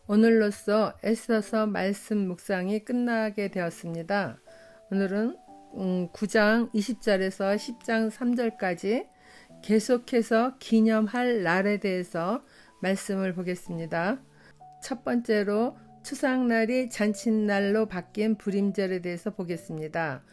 오늘로써 에스더서 말씀 묵상이 끝나게 되었습니다. 오늘은 9장 20절에서 10장 3절까지 계속해서 기념할 날에 대해서 말씀을 보겠습니다. 첫 번째로 추상날이 잔칫날로 바뀐 불임절에 대해서 보겠습니다.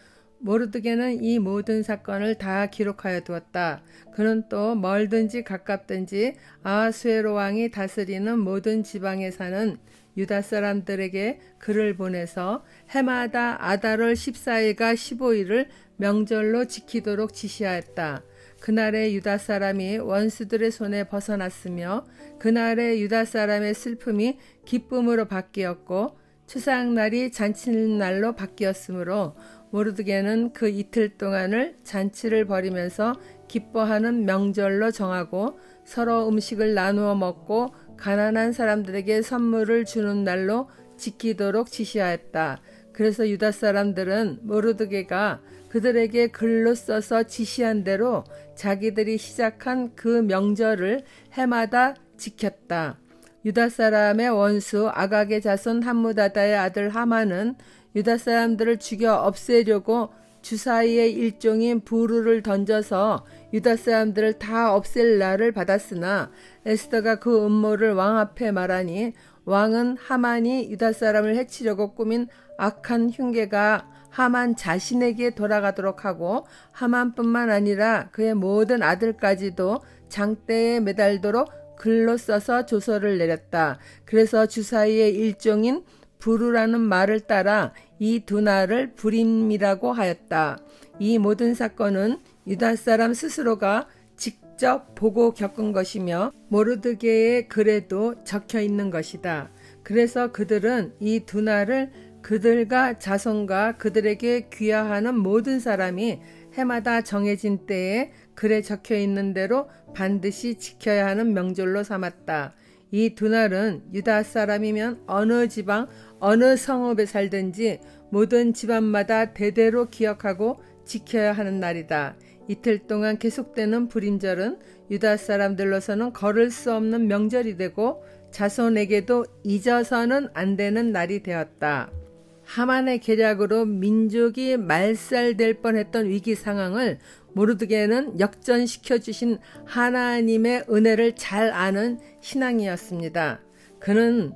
모르드게는 이 모든 사건을 다 기록하여 두었다. 그는 또 멀든지 가깝든지 아하수에로 왕이 다스리는 모든 지방에 사는 유다 사람들에게 글을 보내서 해마다 아달월 14일과 15일을 명절로 지키도록 지시하였다. 그날에 유다 사람이 원수들의 손에 벗어났으며 그날에 유다 사람의 슬픔이 기쁨으로 바뀌었고 추상날이 잔칫날로 바뀌었으므로 모르드게는 그 이틀 동안을 잔치를 벌이면서 기뻐하는 명절로 정하고 서로 음식을 나누어 먹고 가난한 사람들에게 선물을 주는 날로 지키도록 지시하였다. 그래서 유다 사람들은 모르드게가 그들에게 글로 써서 지시한 대로 자기들이 시작한 그 명절을 해마다 지켰다. 유다 사람의 원수 아각의 자손 함무다다의 아들 하만은 유다 사람들을 죽여 없애려고 주사위의 일종인 부르를 던져서 유다 사람들을 다 없앨 날을 받았으나 에스더가 그 음모를 왕 앞에 말하니 왕은 하만이 유다 사람을 해치려고 꾸민 악한 흉계가 하만 자신에게 돌아가도록 하고 하만뿐만 아니라 그의 모든 아들까지도 장대에 매달도록 글로 써서 조서를 내렸다. 그래서 주사위의 일종인 부르라는 말을 따라 이 두 날을 불임이라고 하였다. 이 모든 사건은 유다 사람 스스로가 직접 보고 겪은 것이며 모르드게의 글에도 적혀 있는 것이다. 그래서 그들은 이 두 날을 그들과 자손과 그들에게 귀화하는 모든 사람이 해마다 정해진 때에 글에 적혀 있는 대로 반드시 지켜야 하는 명절로 삼았다. 이 두 날은 유다 사람이면 어느 지방 어느 성읍에 살든지 모든 집안마다 대대로 기억하고 지켜야 하는 날이다. 이틀 동안 계속되는 불임절은 유다 사람들로서는 걸을 수 없는 명절이 되고 자손에게도 잊어서는 안 되는 날이 되었다. 하만의 계략으로 민족이 말살될 뻔했던 위기 상황을 모르드게는 역전시켜 주신 하나님의 은혜를 잘 아는 신앙이었습니다. 그는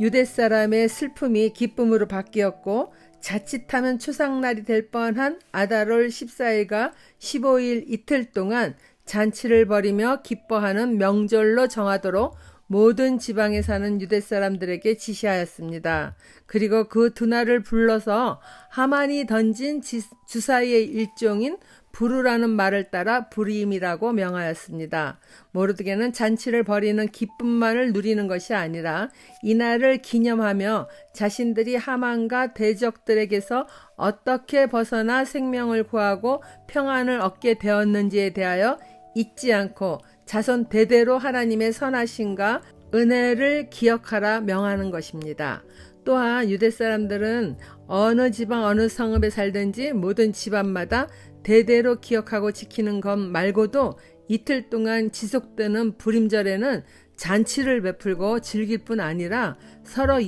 유대 사람의 슬픔이 기쁨으로 바뀌었고 자칫하면 추상날이 될 뻔한 아달월 14일과 15일 이틀 동안 잔치를 벌이며 기뻐하는 명절로 정하도록 모든 지방에 사는 유대 사람들에게 지시하였습니다. 그리고 그 두 날을 불러서 하만이 던진 주사위의 일종인 부르라는 말을 따라 불임이라고 명하였습니다. 모르드게는 잔치를 벌이는 기쁨만을 누리는 것이 아니라 이날을 기념하며 자신들이 하만과 대적들에게서 어떻게 벗어나 생명을 구하고 평안을 얻게 되었는지에 대하여 잊지 않고 자손 대대로 하나님의 선하심과 은혜를 기억하라 명하는 것입니다. 또한 유대 사람들은 어느 지방 어느 성읍에 살든지 모든 집안마다 대대로 기억하고 지키는 것 말고도 이틀 동안 지속되는 불임절에는 잔치를 베풀고 즐길 뿐 아니라 서로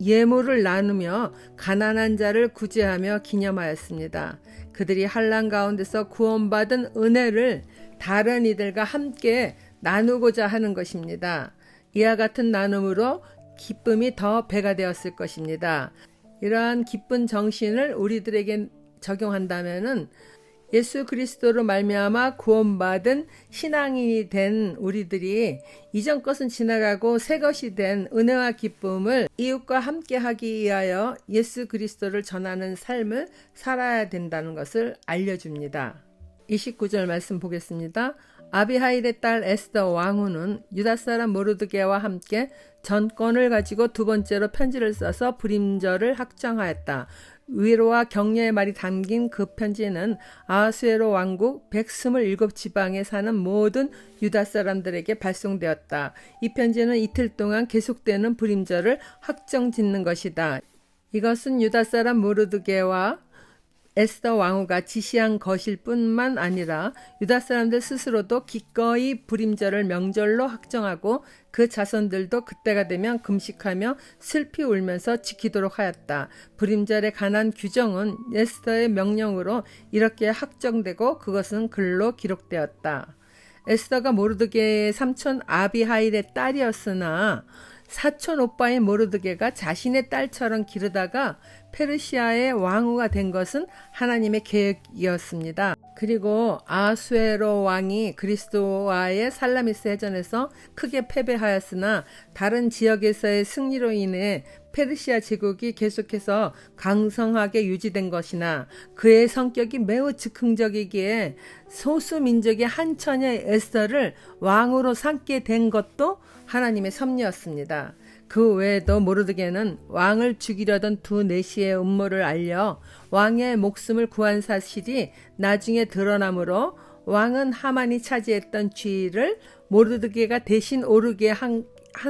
예물을 나누며 가난한 자를 구제하며 기념하였습니다. 그들이 환난 가운데서 구원받은 은혜를 다른 이들과 함께 나누고자 하는 것입니다. 이와 같은 나눔으로 기쁨이 더 배가 되었을 것입니다. 이러한 기쁜 정신을 우리들에게 적용한다면은 예수 그리스도로 말미암아 구원받은 신앙인이 된 우리들이 이전 것은 지나가고 새 것이 된 은혜와 기쁨을 이웃과 함께 하기 위하여 예수 그리스도를 전하는 삶을 살아야 된다는 것을 알려줍니다. 29절 말씀 보겠습니다. 아비하일의 딸 에스더 왕후는 유다 사람 모르드게와 함께 전권을 가지고 두 번째로 편지를 써서 불임절을 확정하였다. 위로와 격려의 말이 담긴 그 편지는 아하수에로 왕국 127지방에 사는 모든 유다 사람들에게 발송되었다. 이 편지는 이틀 동안 계속되는 불임절을 확정짓는 것이다. 이것은 유다 사람 모르드게와 에스더 왕후가 지시한 것일 뿐만 아니라 유다 사람들 스스로도 기꺼이 불임절을 명절로 확정하고 그 자손들도 그때가 되면 금식하며 슬피 울면서 지키도록 하였다. 불임절에 관한 규정은 에스더의 명령으로 이렇게 확정되고 그것은 글로 기록되었다. 에스더가 모르드게의 삼촌 아비하일의 딸이었으나 사촌 오빠인 모르드게가 자신의 딸처럼 기르다가 페르시아의 왕후가 된 것은 하나님의 계획이었습니다. 그리고 아수에로 왕이 그리스도와의 살라미스 해전에서 크게 패배하였으나 다른 지역에서의 승리로 인해 페르시아 제국이 계속해서 강성하게 유지된 것이나 그의 성격이 매우 즉흥적이기에 소수 민족의 한 처녀 에스더를 왕으로 삼게 된 것도 하나님의 섭리였습니다. 그 외에도 모르드게는 왕을 죽이려던 두 내시의 음모를 알려 왕의 목숨을 구한 사실이 나중에 드러나므로 왕은 하만이 차지했던 지위를 모르드게가 대신 오르게 한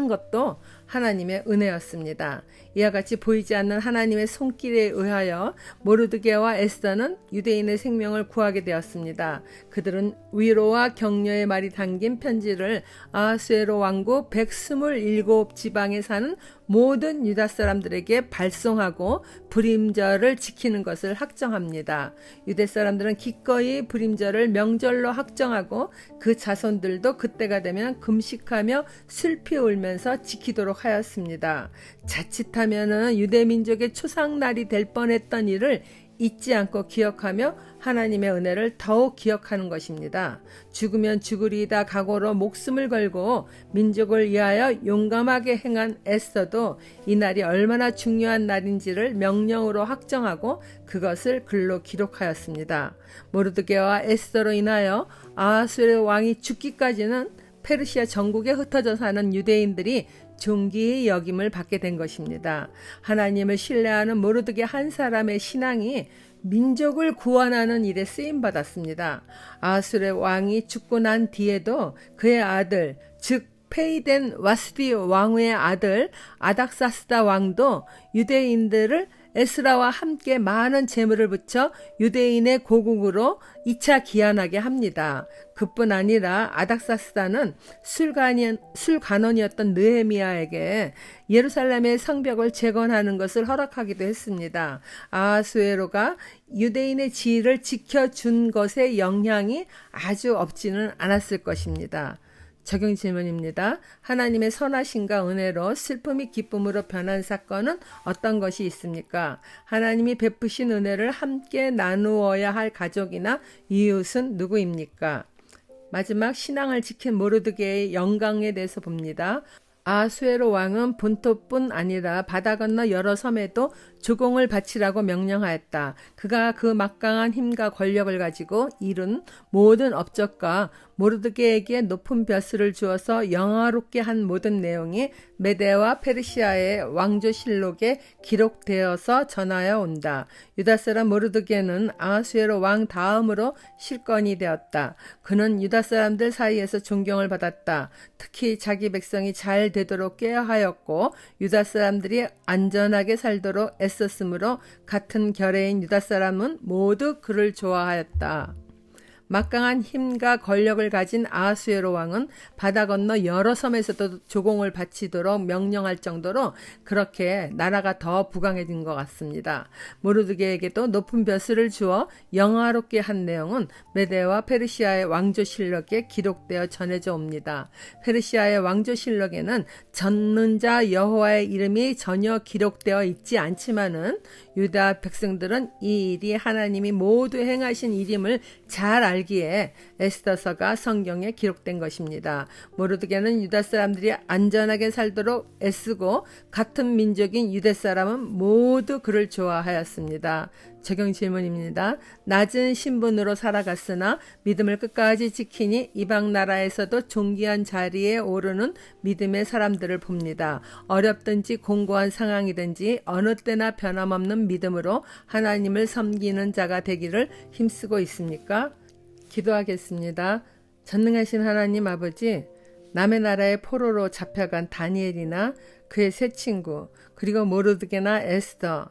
것도 하나님의 은혜였습니다. 이와 같이 보이지 않는 하나님의 손길에 의하여 모르드게와 에스더는 유대인의 생명을 구하게 되었습니다. 그들은 위로와 격려의 말이 담긴 편지를 아수에로 왕국 127 지방에 사는 모든 유다 사람들에게 발송하고 불임절을 지키는 것을 확정합니다. 유대 사람들은 기꺼이 불임절을 명절로 확정하고 그 자손들도 그때가 되면 금식하며 슬피 울면서 지키도록 하였습니다. 자칫하면 유대 민족의 초상날이 될 뻔했던 일을 잊지 않고 기억하며 하나님의 은혜를 더욱 기억하는 것입니다. 죽으면 죽으리이다 각오로 목숨을 걸고 민족을 위하여 용감하게 행한 에스더도 이 날이 얼마나 중요한 날인지를 명령으로 확정하고 그것을 글로 기록하였습니다. 모르드게와 에스더로 인하여 아하수에로 왕이 죽기까지는 페르시아 전국에 흩어져 사는 유대인들이 존귀의 여김을 받게 된 것입니다. 하나님을 신뢰하는 모르드게 한 사람의 신앙이 민족을 구원하는 일에 쓰임받았습니다. 아수르 왕이 죽고 난 뒤에도 그의 아들, 즉 폐위된 와스디 왕후의 아들 아닥사스다 왕도 유대인들을 에스라와 함께 많은 재물을 붙여 유대인의 고국으로 2차 기한하게 합니다. 그뿐 아니라 아닥사스다는 술관원이었던 느헤미야에게 예루살렘의 성벽을 재건하는 것을 허락하기도 했습니다. 아하수에로가 유대인의 지위를 지켜준 것의 영향이 아주 없지는 않았을 것입니다. 적용 질문입니다. 하나님의 선하심과 은혜로 슬픔이 기쁨으로 변한 사건은 어떤 것이 있습니까? 하나님이 베푸신 은혜를 함께 나누어야 할 가족이나 이웃은 누구입니까? 마지막 신앙을 지킨 모르드게의 영광에 대해서 봅니다. 아수에로 왕은 본토뿐 아니라 바다 건너 여러 섬에도 조공을 바치라고 명령하였다. 그가 그 막강한 힘과 권력을 가지고 이룬 모든 업적과 모르드게에게 높은 벼슬을 주어서 영화롭게 한 모든 내용이 메데와 페르시아의 왕조실록에 기록되어서 전하여 온다. 유다 사람 모르드게는 아하수에로 왕 다음으로 실권이 되었다. 그는 유다 사람들 사이에서 존경을 받았다. 특히 자기 백성이 잘 되도록 꾀하였고 유다 사람들이 안전하게 살도록 애썼으므로 같은 결의인 유다 사람은 모두 그를 좋아하였다. 막강한 힘과 권력을 가진 아하수에로 왕은 바다 건너 여러 섬에서도 조공을 바치도록 명령할 정도로 그렇게 나라가 더 부강해진 것 같습니다. 모르드게에게도 높은 벼슬을 주어 영화롭게 한 내용은 메데와 페르시아의 왕조실록에 기록되어 전해져 옵니다. 페르시아의 왕조실록에는 전능자 여호와의 이름이 전혀 기록되어 있지 않지만은 유다 백성들은 이 일이 하나님이 모두 행하신 일임을 잘 알기에 에스더서가 성경에 기록된 것입니다. 모르드게는 유다 사람들이 안전하게 살도록 애쓰고 같은 민족인 유대 사람은 모두 그를 좋아하였습니다. 적용 질문입니다. 낮은 신분으로 살아갔으나 믿음을 끝까지 지키니 이방 나라에서도 존귀한 자리에 오르는 믿음의 사람들을 봅니다. 어렵든지 공고한 상황이든지 어느 때나 변함없는 믿음으로 하나님을 섬기는 자가 되기를 힘쓰고 있습니까? 기도하겠습니다. 전능하신 하나님 아버지, 남의 나라의 포로로 잡혀간 다니엘이나 그의 세 친구, 그리고 모르드게나 에스더,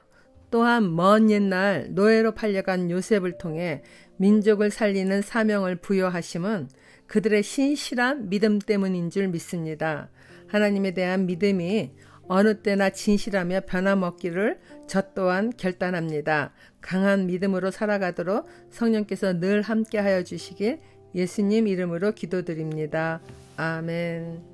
또한 먼 옛날 노예로 팔려간 요셉을 통해 민족을 살리는 사명을 부여하심은 그들의 신실한 믿음 때문인 줄 믿습니다. 하나님에 대한 믿음이 어느 때나 진실하며 변함없기를 저 또한 결단합니다. 강한 믿음으로 살아가도록 성령께서 늘 함께하여 주시길 예수님 이름으로 기도드립니다. 아멘.